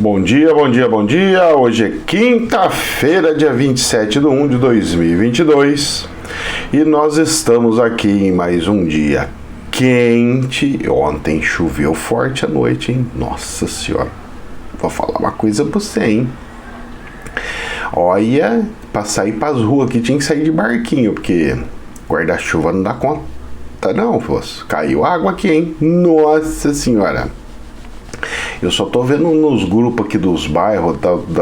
Bom dia, bom dia, bom dia. Hoje é quinta-feira, dia 27/1 de 2022 e nós estamos aqui em mais um dia quente. Ontem choveu forte à noite, hein? Nossa Senhora, vou falar uma coisa pra você, hein? Olha, pra sair pras ruas aqui tinha que sair de barquinho, porque guarda-chuva não dá conta não, moço. Caiu água aqui, hein? Nossa Senhora. Eu só tô vendo nos grupos aqui dos bairros,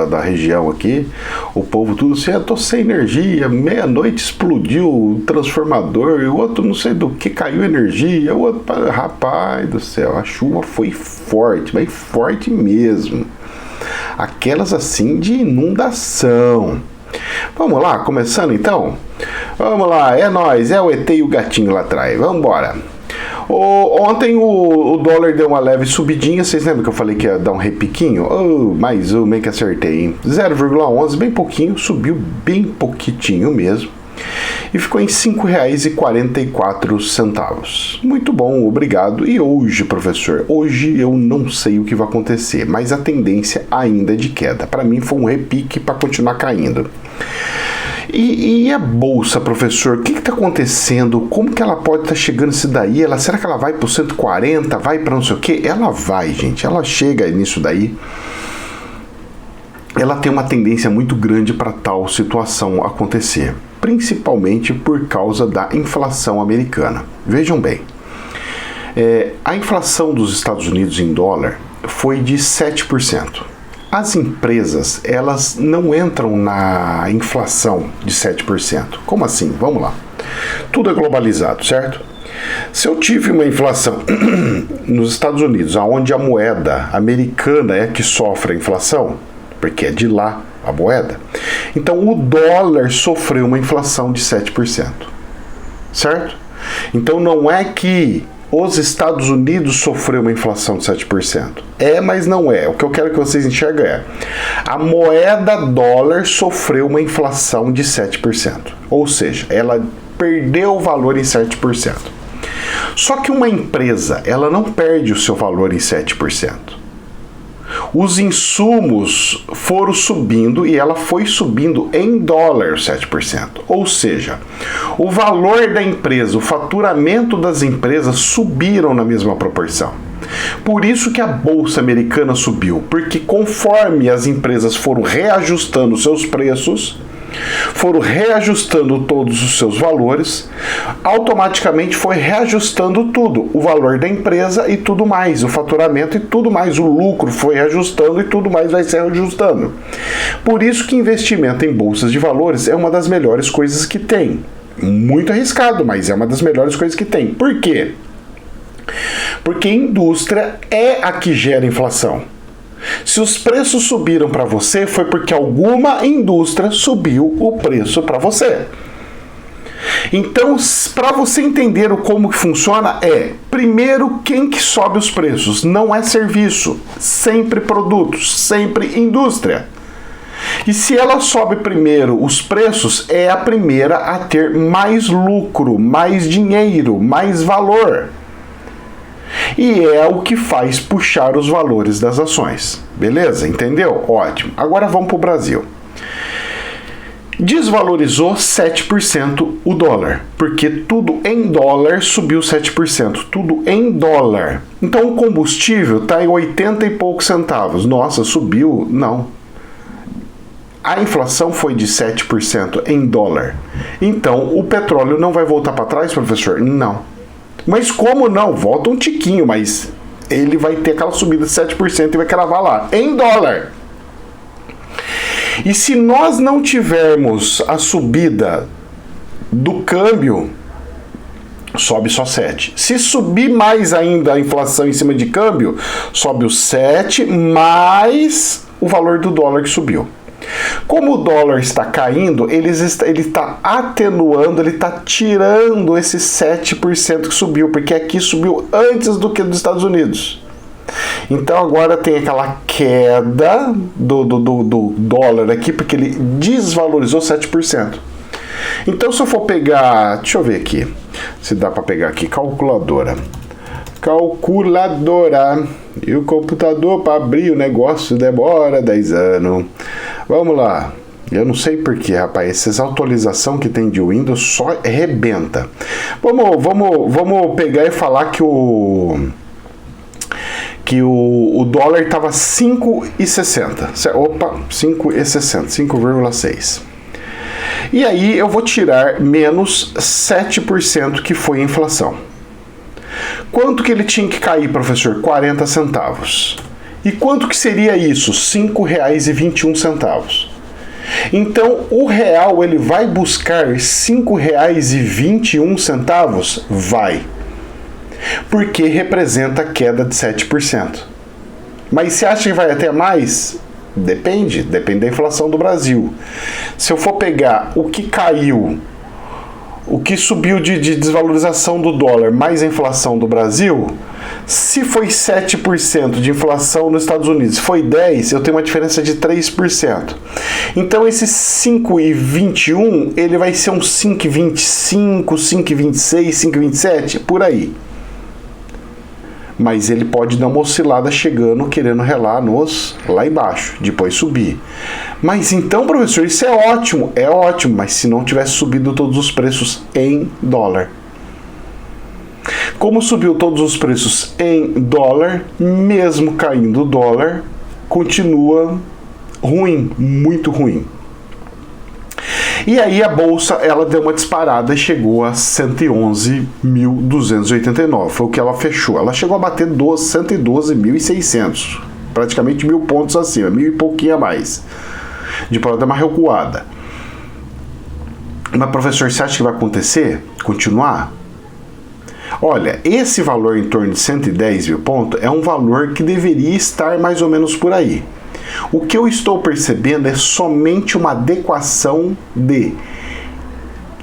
da região aqui, o povo tudo assim, eu tô sem energia, meia-noite explodiu o transformador, e o outro não sei do que caiu energia, o outro, rapaz do céu, a chuva foi forte, mas forte mesmo. Aquelas assim de inundação. Vamos lá, começando então? Vamos lá, é nóis, é o ET e o gatinho lá atrás, vamos embora. Ontem o dólar deu uma leve subidinha, vocês lembram que eu falei que ia dar um repiquinho? Mais um, meio que acertei, hein? 0,11, bem pouquinho, subiu bem pouquitinho mesmo. E ficou em R$ 5,44. Muito bom, obrigado. E hoje, professor, hoje eu não sei o que vai acontecer, mas a tendência ainda é de queda. Para mim foi um repique para continuar caindo. E a bolsa, professor, o que está acontecendo? Como que ela pode estar chegando isso daí? Será que ela vai para o 140? Vai para não sei o quê? Ela vai, gente. Ela chega nisso daí. Ela tem uma tendência muito grande para tal situação acontecer, principalmente por causa da inflação americana. Vejam bem, a inflação dos Estados Unidos em dólar foi de 7%. As empresas, elas não entram na inflação de 7%. Como assim? Vamos lá. Tudo é globalizado, certo? Se eu tive uma inflação nos Estados Unidos, onde a moeda americana é que sofre a inflação, porque é de lá a moeda, então o dólar sofreu uma inflação de 7%, certo? Então não é que os Estados Unidos sofreu uma inflação de 7%. Mas não é. O que eu quero que vocês enxerguem a moeda dólar sofreu uma inflação de 7%. Ou seja, ela perdeu o valor em 7%. Só que uma empresa, ela não perde o seu valor em 7%. Os insumos foram subindo e ela foi subindo em dólar 7%. Ou seja, o valor da empresa, o faturamento das empresas subiram na mesma proporção. Por isso que a bolsa americana subiu, porque conforme as empresas foram reajustando seus preços, foram reajustando todos os seus valores, automaticamente foi reajustando tudo, o valor da empresa e tudo mais, o faturamento e tudo mais, o lucro foi reajustando e tudo mais vai se reajustando. Por isso que investimento em bolsas de valores é uma das melhores coisas que tem. Muito arriscado, mas é uma das melhores coisas que tem. Por quê? Porque a indústria é a que gera inflação. Se os preços subiram para você, foi porque alguma indústria subiu o preço para você. Então, para você entender como que funciona, primeiro, quem que sobe os preços? Não é serviço, sempre produtos, sempre indústria. E se ela sobe primeiro os preços, é a primeira a ter mais lucro, mais dinheiro, mais valor. E é o que faz puxar os valores das ações. Beleza? Entendeu? Ótimo. Agora vamos para o Brasil. Desvalorizou 7% o dólar, porque tudo em dólar subiu 7%, tudo em dólar. Então o combustível está em 80 e poucos centavos. Nossa, subiu? Não. A inflação foi de 7% em dólar. Então o petróleo não vai voltar para trás, professor? Não. Mas como não? Volta um tiquinho, mas ele vai ter aquela subida de 7% e vai cravar lá, em dólar. E se nós não tivermos a subida do câmbio, sobe só 7. Se subir mais ainda a inflação em cima de câmbio, sobe o 7 mais o valor do dólar que subiu. Como o dólar está caindo, ele está atenuando, ele está tirando esse 7% que subiu, porque aqui subiu antes do que dos Estados Unidos. Então agora tem aquela queda do dólar aqui, porque ele desvalorizou 7%. Então se eu for pegar, deixa eu ver aqui, se dá para pegar aqui, calculadora. calculadora. E o computador para abrir o negócio demora 10 anos. Vamos lá. Eu não sei porquê, rapaz. Essas atualizações que tem de Windows só arrebenta. Vamos pegar e falar que o dólar estava 5,60. Opa, 5,60, 5,6. E aí eu vou tirar menos 7% que foi a inflação. Quanto que ele tinha que cair, professor? 40 centavos. E quanto que seria isso? R$ 5,21. Então, o real ele vai buscar R$ 5,21? Vai. Porque representa queda de 7%. Mas você acha que vai até mais? Depende da inflação do Brasil. Se eu for pegar o que caiu, o que subiu de desvalorização do dólar, mais a inflação do Brasil, se foi 7% de inflação nos Estados Unidos, foi 10%, eu tenho uma diferença de 3%. Então esse 5,21, ele vai ser um 5,25, 5,26, 5,27, por aí. Mas ele pode dar uma oscilada chegando, querendo relar lá embaixo, depois subir. Mas então, professor, isso é ótimo, mas se não tivesse subido todos os preços em dólar. Como subiu todos os preços em dólar, mesmo caindo o dólar, continua ruim, muito ruim. E aí a bolsa, ela deu uma disparada e chegou a 111.289, foi o que ela fechou. Ela chegou a bater 112.600, praticamente 1.000 pontos acima, 1.000 e pouquinho a mais. Depois dar uma recuada. Mas, professor, você acha que vai acontecer? Continuar? Olha, esse valor em torno de 110 mil pontos é um valor que deveria estar mais ou menos por aí. O que eu estou percebendo é somente uma adequação de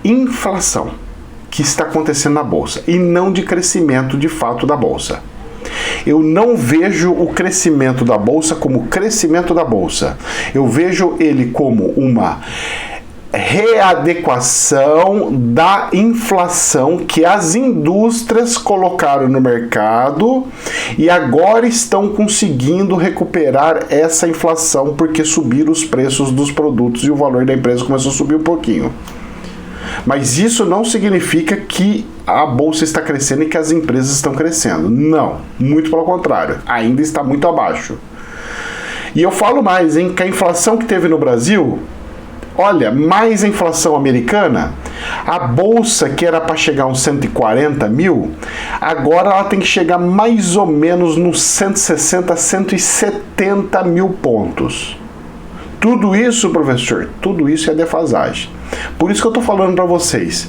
inflação que está acontecendo na bolsa e não de crescimento de fato da bolsa. Eu não vejo o crescimento da bolsa como crescimento da bolsa. Eu vejo ele como uma readequação da inflação que as indústrias colocaram no mercado e agora estão conseguindo recuperar essa inflação porque subiram os preços dos produtos e o valor da empresa começou a subir um pouquinho. Mas isso não significa que a bolsa está crescendo e que as empresas estão crescendo. Não, muito pelo contrário, ainda está muito abaixo. E eu falo mais, hein, que a inflação que teve no Brasil, olha, mais a inflação americana, a bolsa que era para chegar a uns 140 mil, agora ela tem que chegar mais ou menos nos 160, 170 mil pontos. Tudo isso, professor, tudo isso é defasagem. Por isso que eu estou falando para vocês.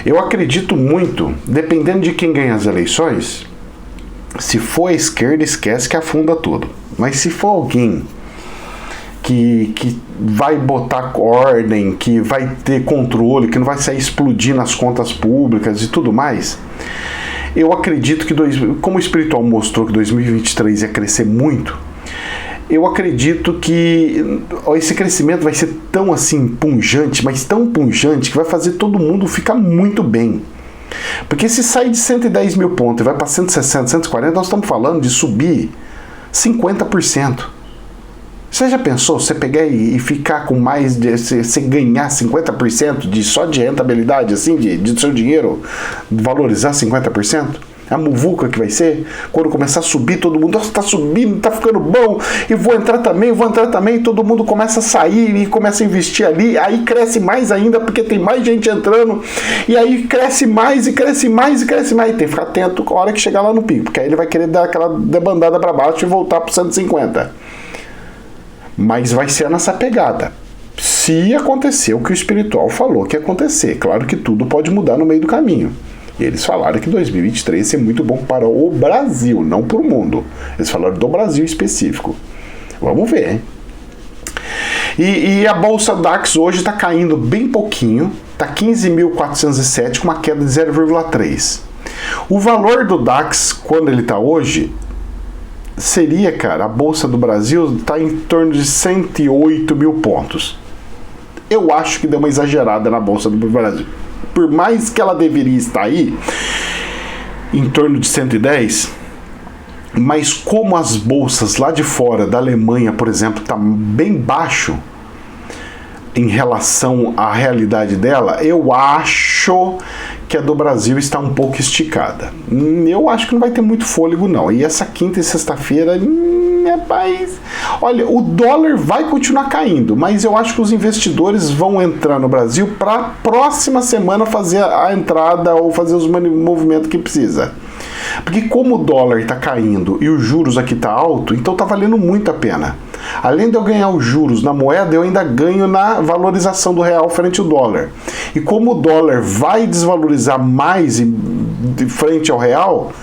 Eu acredito muito, dependendo de quem ganha as eleições, se for a esquerda, esquece que afunda tudo. Mas se for alguém que vai botar ordem, que vai ter controle, que não vai sair explodindo as contas públicas e tudo mais, eu acredito que, como o espiritual mostrou que 2023 ia crescer muito, eu acredito que esse crescimento vai ser tão assim punjante, mas tão punjante, que vai fazer todo mundo ficar muito bem. Porque se sair de 110 mil pontos e vai para 160, 140, nós estamos falando de subir 50%. Você já pensou, você pegar e ficar com mais, você ganhar 50% só de rentabilidade, assim, de seu dinheiro, valorizar 50%? A muvuca que vai ser, quando começar a subir, todo mundo, nossa, tá subindo, tá ficando bom, e vou entrar também, todo mundo começa a sair e começa a investir ali, aí cresce mais ainda, porque tem mais gente entrando, e aí cresce mais, tem que ficar atento com a hora que chegar lá no pico, porque aí ele vai querer dar aquela debandada para baixo e voltar pro 150. Mas vai ser nessa pegada. Se acontecer o que o espiritual falou que ia acontecer, claro que tudo pode mudar no meio do caminho. E eles falaram que 2023 ia ser muito bom para o Brasil, não para o mundo. Eles falaram do Brasil específico. Vamos ver, hein? E a Bolsa DAX hoje está caindo bem pouquinho, está 15.407 com uma queda de 0,3. O valor do DAX, quando ele está hoje, seria, cara, a Bolsa do Brasil está em torno de 108 mil pontos. Eu acho que deu uma exagerada na Bolsa do Brasil. Por mais que ela deveria estar aí, em torno de 110, mas como as bolsas lá de fora, da Alemanha, por exemplo, está bem baixo em relação à realidade dela, eu acho que a do Brasil está um pouco esticada. Eu acho que não vai ter muito fôlego, não. E essa quinta e sexta-feira, rapaz, olha, o dólar vai continuar caindo, mas eu acho que os investidores vão entrar no Brasil para a próxima semana fazer a entrada ou fazer os movimentos que precisa. Porque como o dólar está caindo e os juros aqui está alto, então está valendo muito a pena. Além de eu ganhar os juros na moeda, eu ainda ganho na valorização do real frente ao dólar. E como o dólar vai desvalorizar mais de frente ao real,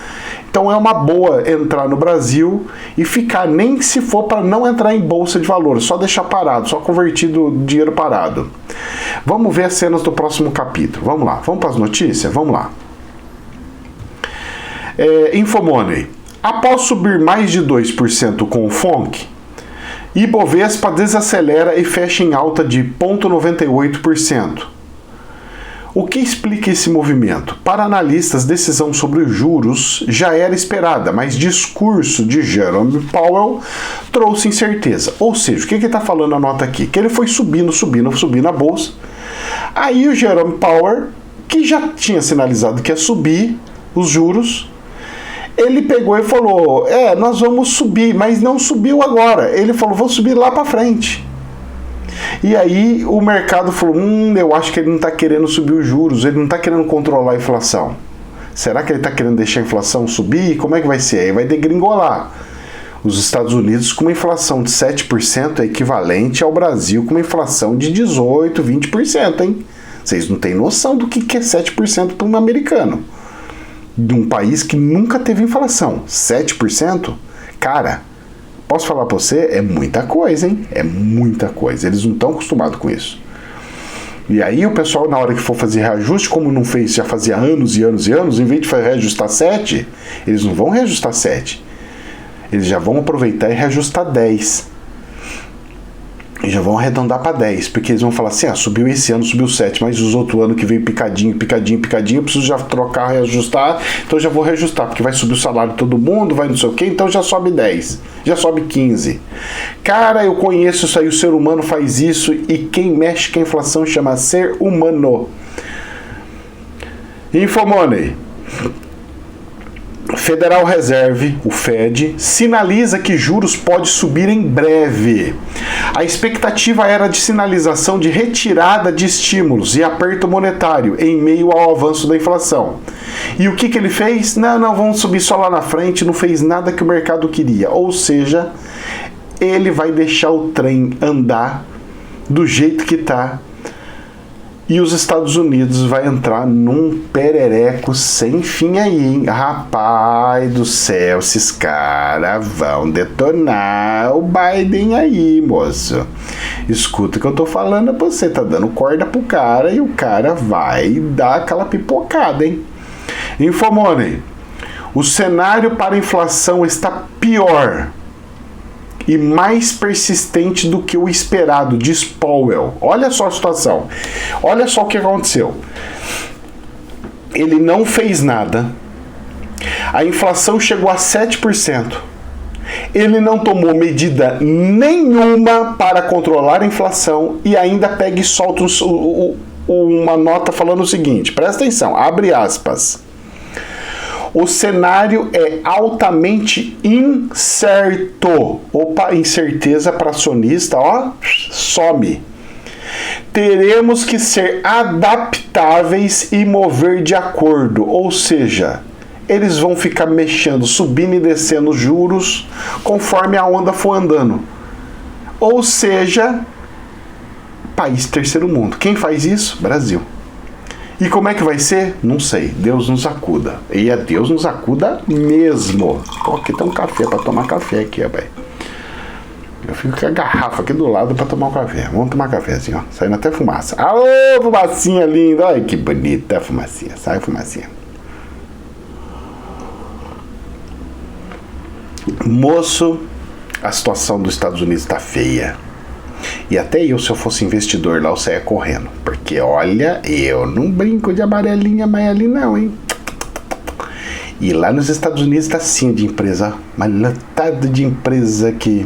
então é uma boa entrar no Brasil e ficar, nem se for para não entrar em bolsa de valores, só deixar parado, só convertido dinheiro parado. Vamos ver as cenas do próximo capítulo. Vamos lá, vamos para as notícias? Vamos lá. Infomoney. Após subir mais de 2% com o FONC, Ibovespa desacelera e fecha em alta de 0,98%. O que explica esse movimento? Para analistas, decisão sobre os juros já era esperada, mas discurso de Jerome Powell trouxe incerteza. Ou seja, o que ele está falando a nota aqui? Que ele foi subindo a bolsa. Aí o Jerome Powell, que já tinha sinalizado que ia subir os juros, ele pegou e falou, nós vamos subir, mas não subiu agora. Ele falou, vou subir lá para frente. E aí o mercado falou, eu acho que ele não está querendo subir os juros, ele não está querendo controlar a inflação. Será que ele está querendo deixar a inflação subir? Como é que vai ser? Aí vai degringolar. Os Estados Unidos com uma inflação de 7% é equivalente ao Brasil com uma inflação de 18%, 20%, hein? Vocês não têm noção do que é 7% para um americano. De um país que nunca teve inflação. 7%? Cara, posso falar para você? É muita coisa, hein? É muita coisa. Eles não estão acostumados com isso. E aí o pessoal, na hora que for fazer reajuste, como não fez, já fazia anos e anos e anos, em vez de reajustar 7, eles não vão reajustar 7. Eles já vão aproveitar e reajustar 10. E já vão arredondar para 10, porque eles vão falar assim, subiu esse ano, subiu 7, mas os outros anos que veio picadinho, eu preciso já trocar, reajustar, então já vou reajustar, porque vai subir o salário de todo mundo, vai não sei o que, então já sobe 10, já sobe 15. Cara, eu conheço isso aí, o ser humano faz isso, e quem mexe com a inflação chama ser humano. Infomoney. Federal Reserve, o Fed, sinaliza que juros pode subir em breve. A expectativa era de sinalização de retirada de estímulos e aperto monetário em meio ao avanço da inflação. E o que ele fez? Não, vamos subir só lá na frente, não fez nada que o mercado queria. Ou seja, ele vai deixar o trem andar do jeito que está. E os Estados Unidos vai entrar num perereco sem fim aí, hein? Rapaz do céu, esses caras vão detonar o Biden aí, moço. Escuta o que eu tô falando pra você, tá dando corda pro cara e o cara vai dar aquela pipocada, hein? Infomoney. O cenário para a inflação está pior e mais persistente do que o esperado, diz Powell. Olha só a situação. Olha só o que aconteceu. Ele não fez nada. A inflação chegou a 7%. Ele não tomou medida nenhuma para controlar a inflação e ainda pega e solta uma nota falando o seguinte, presta atenção, abre aspas. O cenário é altamente incerto. Opa, incerteza para acionista, some. Teremos que ser adaptáveis e mover de acordo. Ou seja, eles vão ficar mexendo, subindo e descendo os juros conforme a onda for andando. Ou seja, país terceiro mundo. Quem faz isso? Brasil. E como é que vai ser? Não sei. Deus nos acuda. E é Deus nos acuda mesmo. Pô, aqui tem um café para tomar café aqui, rapaz. Eu fico com a garrafa aqui do lado para tomar um café. Vamos tomar cafezinho, ó. Saindo até fumaça. Alô, fumacinha linda. Olha que bonita a fumacinha. Sai a fumacinha. Moço, a situação dos Estados Unidos está feia. E até eu, se eu fosse investidor lá, eu saia correndo. Porque, olha, eu não brinco de amarelinha mais ali não, hein? E lá nos Estados Unidos tá assim de empresa, uma lotada de empresa que...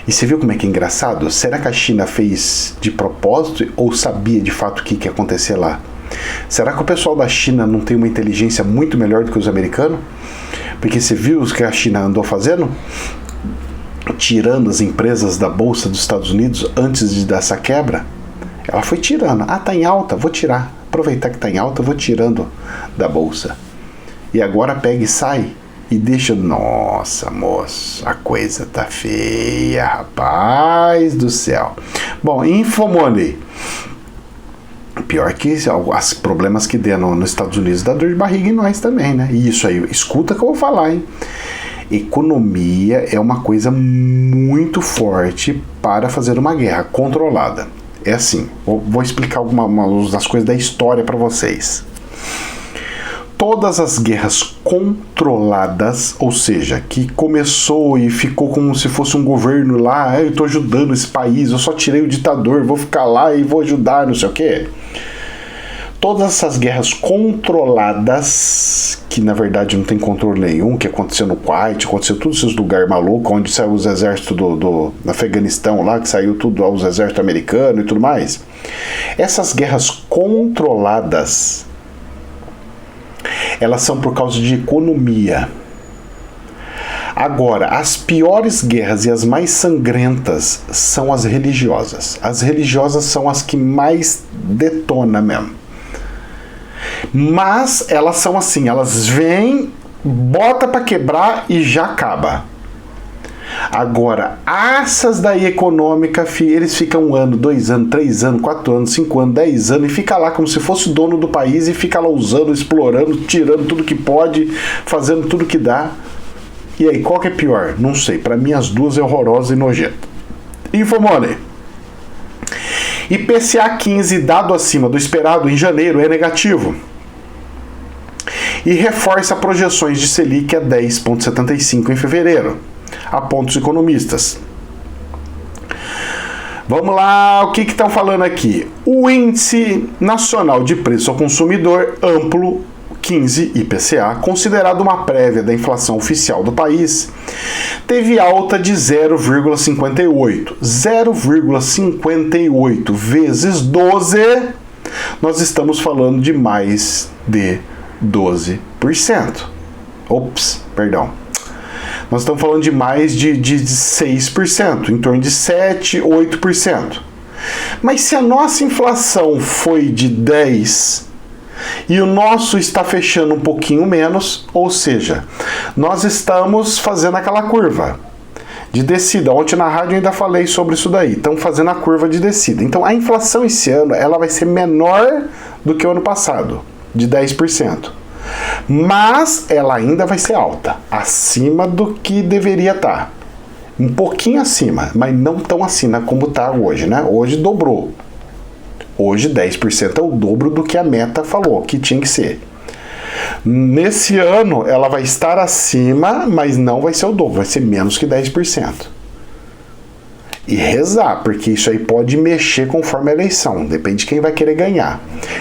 E você viu como é que é engraçado? Será que a China fez de propósito ou sabia de fato o que ia acontecer lá? Será que o pessoal da China não tem uma inteligência muito melhor do que os americanos? Porque você viu o que a China andou fazendo? Tirando as empresas da Bolsa dos Estados Unidos antes de dar essa quebra? Ela foi tirando. Ah, tá em alta, vou tirar. Aproveitar que tá em alta, vou tirando da Bolsa. E agora pega e sai e deixa... Nossa, moço, a coisa tá feia, rapaz do céu. Bom, Infomoney. Pior que os problemas que dê nos Estados Unidos dá dor de barriga em nós também, né? E isso aí, escuta que eu vou falar, hein? Economia é uma coisa muito forte para fazer uma guerra controlada. É assim, vou explicar algumas das coisas da história para vocês. Todas as guerras controladas, ou seja, que começou e ficou como se fosse um governo lá, eu estou ajudando esse país, eu só tirei o ditador, vou ficar lá e vou ajudar, não sei o quê. Todas essas guerras controladas, que na verdade não tem controle nenhum, que aconteceu no Kuwait, aconteceu todos esses lugares malucos, onde saiu os exércitos do Afeganistão lá, que saiu tudo aos exércitos americanos e tudo mais. Essas guerras controladas, elas são por causa de economia. Agora, as piores guerras e as mais sangrentas são as religiosas. As religiosas são as que mais detonam mesmo. Mas elas são assim, elas vêm, bota para quebrar e já acaba. Agora, essas daí econômica, eles ficam 1 ano, 2 anos, 3 anos, 4 anos, 5 anos, 10 anos e fica lá como se fosse o dono do país e fica lá usando, explorando, tirando tudo que pode, fazendo tudo que dá. E aí, qual que é pior? Não sei. Para mim, as duas é horrorosa e nojenta. Infomoney. IPCA 15, dado acima do esperado em janeiro, é negativo. E reforça projeções de Selic a 10,75 em fevereiro. Apontam os economistas. Vamos lá, o que estão falando aqui? O Índice Nacional de Preço ao Consumidor Amplo 15 IPCA, considerado uma prévia da inflação oficial do país, teve alta de 0,58. 0,58 vezes 12, nós estamos falando de mais de 12%. Ops, perdão. Nós estamos falando de mais de 6%, em torno de 7%, 8%. Mas se a nossa inflação foi de 10% e o nosso está fechando um pouquinho menos, ou seja, nós estamos fazendo aquela curva de descida. Ontem na rádio eu ainda falei sobre isso daí. Estão fazendo a curva de descida. Então a inflação esse ano ela vai ser menor do que o ano passado, de 10%. Mas ela ainda vai ser alta, acima do que deveria estar. Um pouquinho acima, mas não tão acima como está hoje, né? Hoje dobrou. Hoje 10% é o dobro do que a meta falou que tinha que ser. Nesse ano ela vai estar acima, mas não vai ser o dobro, vai ser menos que 10%. E rezar, porque isso aí pode mexer conforme a eleição, depende de quem vai querer ganhar.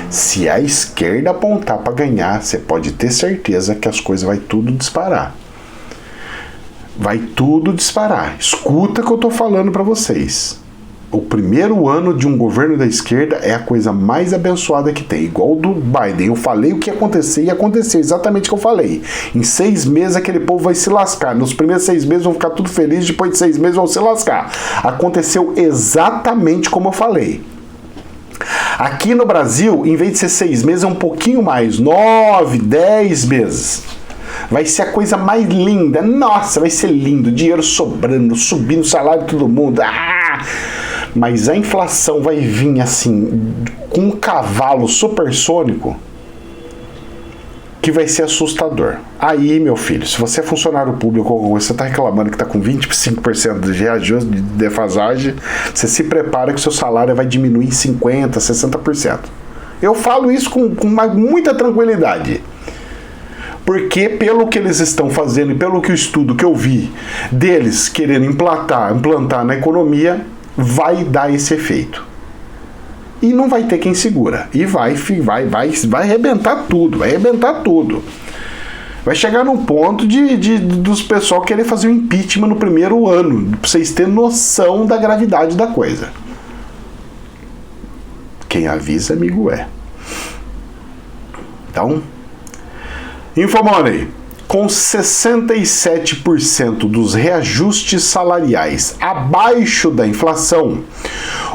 Se a esquerda apontar para ganhar, você pode ter certeza que as coisas vai tudo disparar. Vai tudo disparar. Escuta o que eu tô falando para vocês. O primeiro ano de um governo da esquerda é a coisa mais abençoada que tem. Igual o do Biden. Eu falei o que ia acontecer e aconteceu exatamente o que eu falei. Em 6 meses aquele povo vai se lascar. Nos primeiros 6 meses vão ficar tudo felizes, depois de 6 meses vão se lascar. Aconteceu exatamente como eu falei. Aqui no Brasil, em vez de ser 6 meses, é um pouquinho mais. 9, 10 meses. Vai ser a coisa mais linda. Nossa, vai ser lindo. Dinheiro sobrando, subindo o salário de todo mundo. Mas a inflação vai vir assim, com um cavalo supersônico que vai ser assustador. Aí, meu filho, se você é funcionário público ou você está reclamando que está com 25% de reajuste, de defasagem, você se prepara que o seu salário vai diminuir em 50%, 60%. Eu falo isso com muita tranquilidade. Porque pelo que eles estão fazendo e pelo que o estudo que eu vi deles querendo implantar na economia, vai dar esse efeito. E não vai ter quem segura. E vai arrebentar tudo, vai arrebentar tudo. Vai chegar num ponto dos pessoal querer fazer o impeachment no primeiro ano, pra vocês terem noção da gravidade da coisa. Quem avisa, amigo é. Então, Infomoney. Com 67% dos reajustes salariais abaixo da inflação,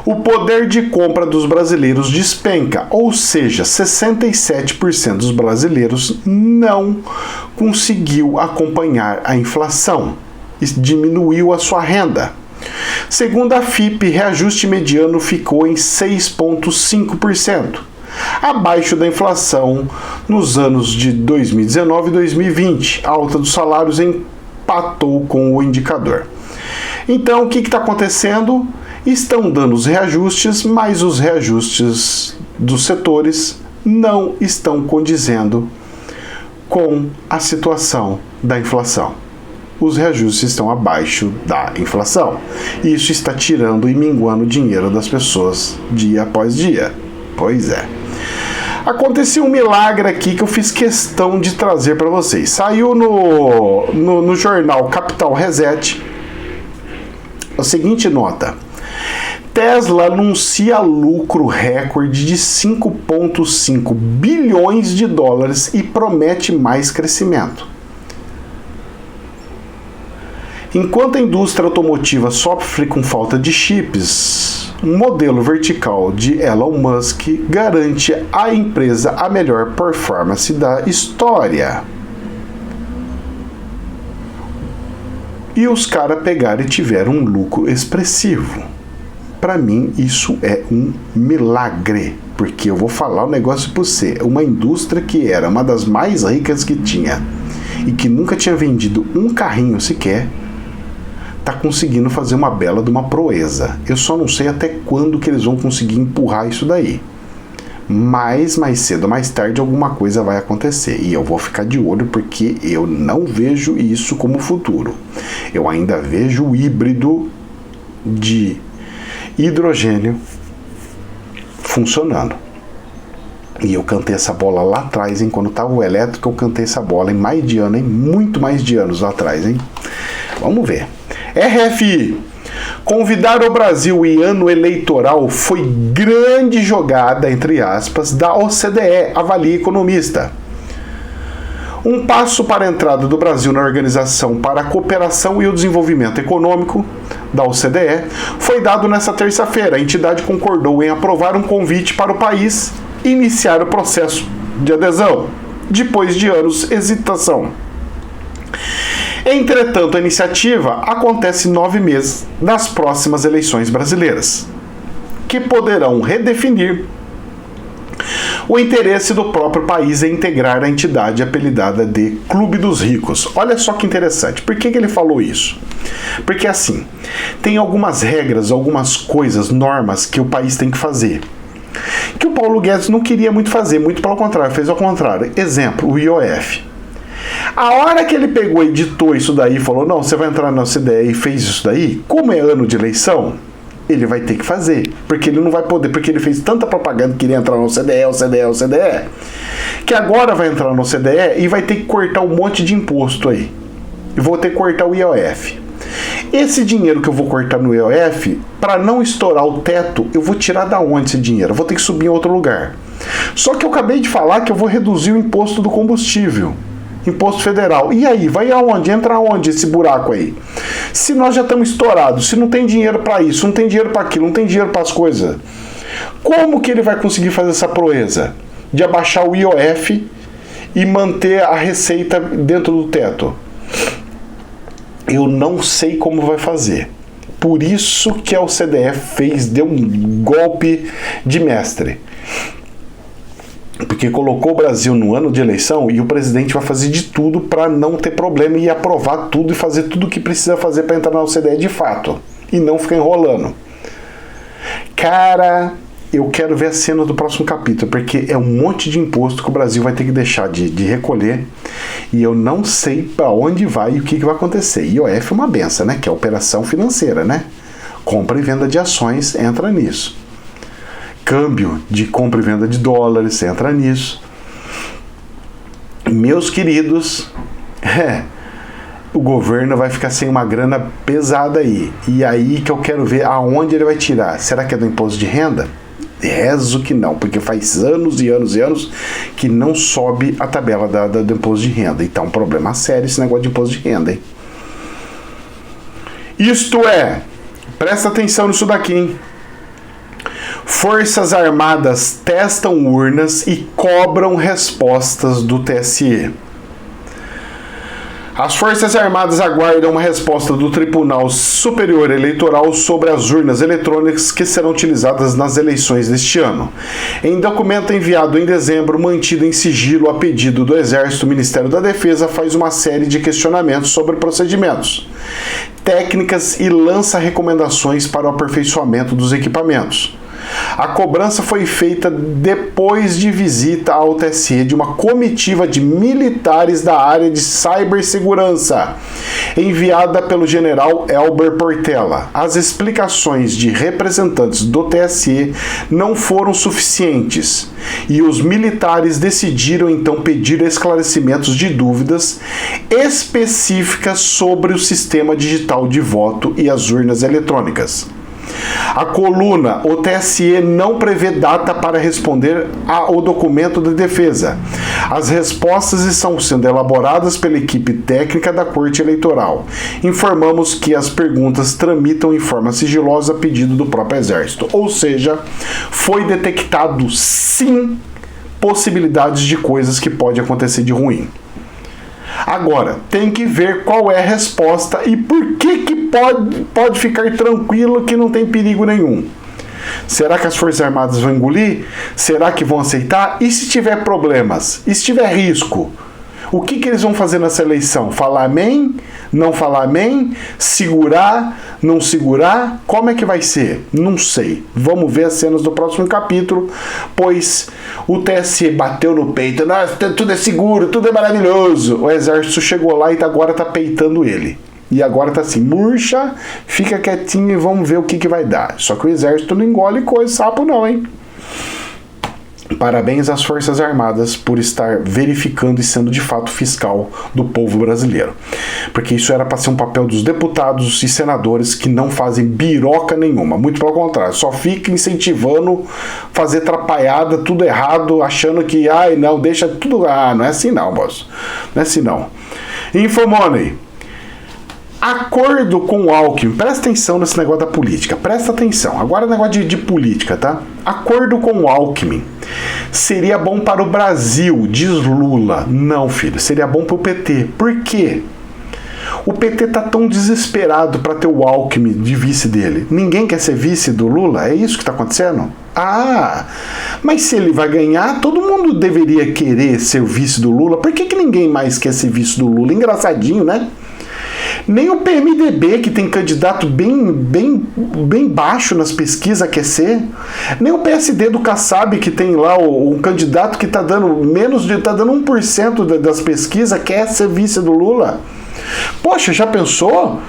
o poder de compra dos brasileiros despenca, ou seja, 67% dos brasileiros não conseguiu acompanhar a inflação e diminuiu a sua renda. Segundo a FIPE, reajuste mediano ficou em 6,5%. Abaixo da inflação nos anos de 2019 e 2020. A alta dos salários empatou com o indicador. Então, o que está acontecendo? Estão dando os reajustes, mas os reajustes dos setores não estão condizendo com a situação da inflação. Os reajustes estão abaixo da inflação. Isso está tirando e minguando o dinheiro das pessoas dia após dia. Pois é. Aconteceu um milagre aqui que eu fiz questão de trazer para vocês. Saiu no jornal Capital Reset a seguinte nota. Tesla anuncia lucro recorde de 5,5 bilhões de dólares e promete mais crescimento. Enquanto a indústria automotiva sofre com falta de chips, um modelo vertical de Elon Musk garante à empresa a melhor performance da história. E os caras pegaram e tiveram um lucro expressivo. Para mim, isso é um milagre. Porque eu vou falar um negócio para você. Uma indústria que era uma das mais ricas que tinha e que nunca tinha vendido um carrinho sequer, está conseguindo fazer uma bela de uma proeza. Eu só não sei até quando que eles vão conseguir empurrar isso daí. Mas mais cedo ou mais tarde alguma coisa vai acontecer. E eu vou ficar de olho porque eu não vejo isso como futuro. Eu ainda vejo o híbrido de hidrogênio funcionando. E eu cantei essa bola lá atrás, hein? Quando estava o elétrico, eu cantei essa bola em mais de ano, hein? Muito mais de anos lá atrás, hein? Vamos ver. RFI. Convidar o Brasil em ano eleitoral foi grande jogada, entre aspas, da OCDE, avalia economista. Um passo para a entrada do Brasil na Organização para a Cooperação e o Desenvolvimento Econômico, da OCDE, foi dado nesta terça-feira. A entidade concordou em aprovar um convite para o país iniciar o processo de adesão, depois de anos de hesitação. Entretanto, a iniciativa acontece 9 meses das próximas eleições brasileiras, que poderão redefinir o interesse do próprio país em integrar a entidade apelidada de Clube dos Ricos. Olha só que interessante. Por que ele falou isso? Porque assim, tem algumas regras, algumas coisas, normas que o país tem que fazer, que o Paulo Guedes não queria muito fazer, muito pelo contrário, fez ao contrário. Exemplo, o IOF. A hora que ele pegou e editou isso daí e falou, não, você vai entrar na OCDE e fez isso daí, como é ano de eleição, ele vai ter que fazer, porque ele não vai poder, porque ele fez tanta propaganda que queria entrar na OCDE, que agora vai entrar na OCDE e vai ter que cortar um monte de imposto aí. Eu vou ter que cortar o IOF. Esse dinheiro que eu vou cortar no IOF, para não estourar o teto, eu vou tirar da onde esse dinheiro? Eu vou ter que subir em outro lugar. Só que eu acabei de falar que eu vou reduzir o imposto do combustível. Imposto federal. E aí, vai aonde? Entra aonde esse buraco aí? Se nós já estamos estourados, se não tem dinheiro para isso, não tem dinheiro para aquilo, não tem dinheiro para as coisas, como que ele vai conseguir fazer essa proeza de abaixar o IOF e manter a receita dentro do teto? Eu não sei como vai fazer. Por isso que a OCDE deu um golpe de mestre. Porque colocou o Brasil no ano de eleição e o presidente vai fazer de tudo para não ter problema e aprovar tudo e fazer tudo o que precisa fazer para entrar na OCDE de fato. E não ficar enrolando. Cara, eu quero ver a cena do próximo capítulo, porque é um monte de imposto que o Brasil vai ter que deixar de recolher e eu não sei para onde vai e o que vai acontecer. IOF é uma benção, né? Que é a operação financeira, né? Compra e venda de ações entra nisso. Câmbio de compra e venda de dólares entra nisso. Meus queridos, o governo vai ficar sem uma grana pesada aí. E aí que eu quero ver aonde ele vai tirar. Será que é do imposto de renda? Rezo que não, porque faz anos e anos e anos que não sobe a tabela do imposto de renda. Então, um problema sério esse negócio de imposto de renda, hein? Isto é, presta atenção nisso daqui, hein? Forças Armadas testam urnas e cobram respostas do TSE. As Forças Armadas aguardam uma resposta do Tribunal Superior Eleitoral sobre as urnas eletrônicas que serão utilizadas nas eleições deste ano. Em documento enviado em dezembro, mantido em sigilo a pedido do Exército, o Ministério da Defesa faz uma série de questionamentos sobre procedimentos, técnicas e lança recomendações para o aperfeiçoamento dos equipamentos. A cobrança foi feita depois de visita ao TSE de uma comitiva de militares da área de cibersegurança, enviada pelo general Elber Portela. As explicações de representantes do TSE não foram suficientes e os militares decidiram então pedir esclarecimentos de dúvidas específicas sobre o sistema digital de voto e as urnas eletrônicas. A coluna, o TSE não prevê data para responder ao documento de defesa. As respostas estão sendo elaboradas pela equipe técnica da Corte Eleitoral. Informamos que as perguntas tramitam em forma sigilosa a pedido do próprio Exército. Ou seja, foi detectado sim possibilidades de coisas que pode acontecer de ruim. Agora, tem que ver qual é a resposta e por que pode ficar tranquilo que não tem perigo nenhum. Será que as Forças Armadas vão engolir? Será que vão aceitar? E se tiver problemas? E se tiver risco? O que eles vão fazer nessa eleição? Falar amém? Não falar amém? Segurar? Não segurar? Como é que vai ser? Não sei. Vamos ver as cenas do próximo capítulo, pois o TSE bateu no peito. Nossa, tudo é seguro, tudo é maravilhoso. O Exército chegou lá e agora tá peitando ele. E agora tá assim, murcha, fica quietinho e vamos ver o que vai dar. Só que o Exército não engole coisa, sapo não, hein? Parabéns às Forças Armadas por estar verificando e sendo de fato fiscal do povo brasileiro. Porque isso era para ser um papel dos deputados e senadores que não fazem biroca nenhuma. Muito pelo contrário, só fica incentivando fazer atrapalhada, tudo errado, achando que, ai não, deixa tudo... Ah, não é assim não, moço. Não é assim não. Infomoney. Acordo com o Alckmin, presta atenção nesse negócio da política, presta atenção, agora é negócio de política, tá? Acordo com o Alckmin seria bom para o Brasil, diz Lula. Não, filho, seria bom para o PT. Por quê? O PT tá tão desesperado para ter o Alckmin de vice dele. Ninguém quer ser vice do Lula? É isso que tá acontecendo? Ah, mas se ele vai ganhar, todo mundo deveria querer ser o vice do Lula. Por que ninguém mais quer ser vice do Lula? Engraçadinho, né? Nem o PMDB, que tem candidato bem baixo nas pesquisas, quer ser. Nem o PSD do Kassab, que tem lá um candidato que está dando tá dando 1% das pesquisas, quer ser vice do Lula. Poxa, já pensou?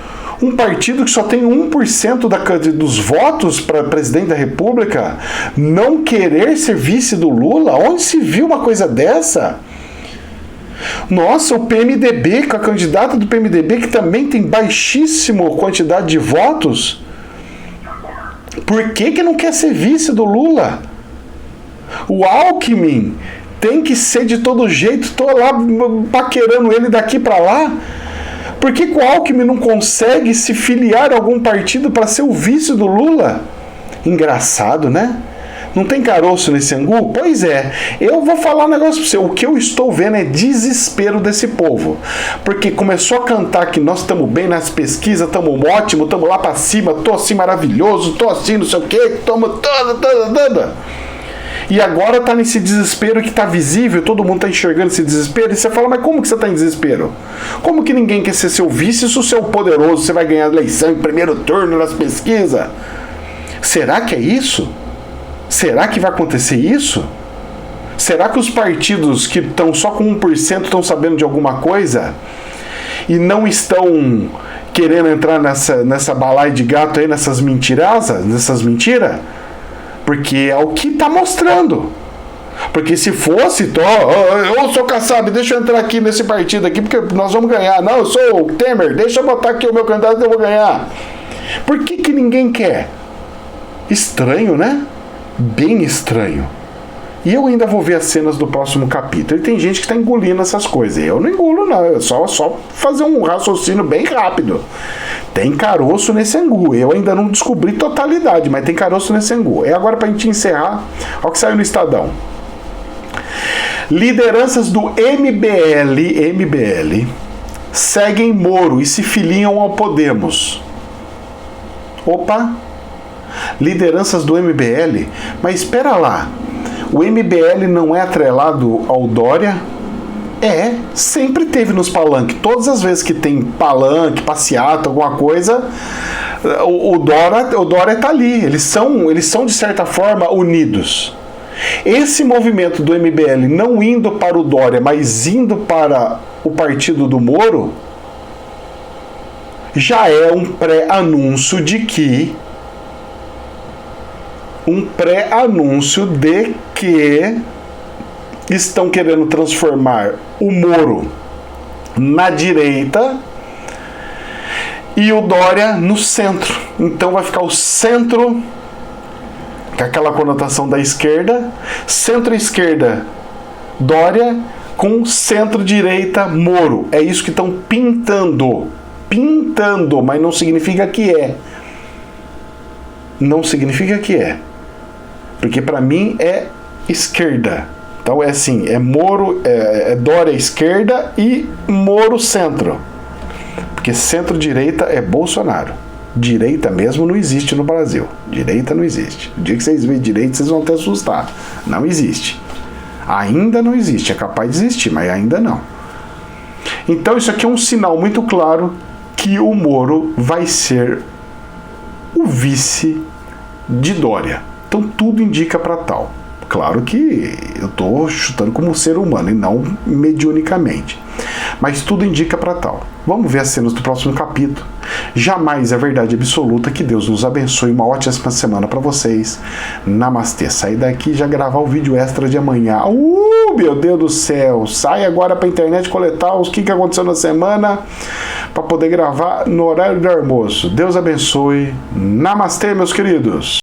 Um partido que só tem 1% dos votos para presidente da República não querer ser vice do Lula? Onde se viu uma coisa dessa? Nossa, o PMDB, com a candidata do PMDB, que também tem baixíssima quantidade de votos, por que não quer ser vice do Lula? O Alckmin tem que ser de todo jeito, tô lá paquerando ele daqui para lá. Por que o Alckmin não consegue se filiar a algum partido para ser o vice do Lula? Engraçado, né? Não tem caroço nesse angu? Pois é, eu vou falar um negócio pra você. O que eu estou vendo é desespero desse povo. Porque começou a cantar que nós estamos bem nas pesquisas, estamos ótimo, estamos lá pra cima, tô assim maravilhoso, tô assim não sei o que, estamos toda. E agora tá nesse desespero que tá visível, todo mundo tá enxergando esse desespero, e você fala, mas como que você tá em desespero? Como que ninguém quer ser seu vice se o seu poderoso, você vai ganhar a eleição em primeiro turno nas pesquisas? Será que é isso? Será que vai acontecer isso? Será que os partidos que estão só com 1% estão sabendo de alguma coisa e não estão querendo entrar nessa balaia de gato aí, nessas mentiras? Porque é o que está mostrando. Porque se fosse, eu sou Kassab, deixa eu entrar aqui nesse partido aqui, porque nós vamos ganhar. Não, eu sou o Temer, deixa eu botar aqui o meu candidato que eu vou ganhar. Por que ninguém quer? Estranho, né? Bem estranho. E eu ainda vou ver as cenas do próximo capítulo. E tem gente que está engolindo essas coisas. Eu não engulo, não. É só fazer um raciocínio bem rápido. Tem caroço nesse angu. Eu ainda não descobri totalidade, mas tem caroço nesse angu. E agora, para a gente encerrar, olha o que saiu no Estadão. Lideranças do MBL seguem Moro e se filiam ao Podemos. Opa! Lideranças do MBL? Mas espera lá. O MBL não é atrelado ao Dória? Sempre teve nos palanques. Todas as vezes que tem palanque, passeata, alguma coisa, o Dória tá ali. Eles são de certa forma unidos. Esse movimento do MBL não indo para o Dória, mas indo para o partido do Moro, já é um pré-anúncio de que estão querendo transformar o Moro na direita e o Dória no centro. Então vai ficar o centro, com aquela conotação da esquerda, centro-esquerda Dória, com centro-direita Moro. É isso que estão pintando, mas não significa que é. Não significa que é. Porque para mim é esquerda. Então é assim, é Moro, é Dória esquerda e Moro centro. Porque centro-direita é Bolsonaro. Direita mesmo não existe no Brasil. Direita não existe. O dia que vocês verem direita, vocês vão até assustar. Não existe. Ainda não existe. É capaz de existir, mas ainda não. Então isso aqui é um sinal muito claro que o Moro vai ser o vice de Dória. Então tudo indica para tal. Claro que eu estou chutando como ser humano e não mediunicamente. Mas tudo indica para tal. Vamos ver as cenas do próximo capítulo. Jamais é verdade absoluta. Que Deus nos abençoe. Uma ótima semana para vocês. Namastê. Sair daqui e já gravar o vídeo extra de amanhã. Meu Deus do céu. Sai agora para a internet coletar o que aconteceu na semana para poder gravar no horário do almoço. Deus abençoe. Namastê, meus queridos.